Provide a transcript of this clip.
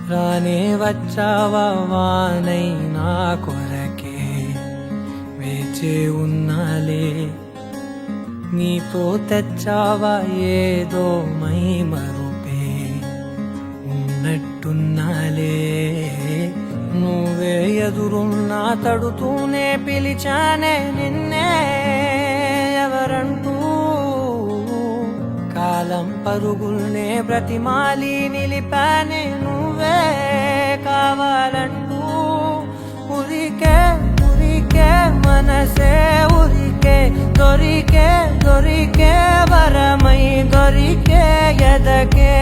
రానే వచ్చావా వానై నా కొరకే వేచే ఉన్నాలే నీతో తెచ్చావా ఏదో మై మరుపే ఉన్నట్టున్నాలే నువ్వే ఎదురున్నా తడుతూనే పిలిచానే నిన్నే ఎవరంటూ కాలం పరుగుల్నే బ్రతిమాలి నిలిపానే నువ్వే కావాలంటూ ఉరికే ఉరికే మనసే ఉరికే దొరికే దొరికే వరమై దొరికే ఎదకే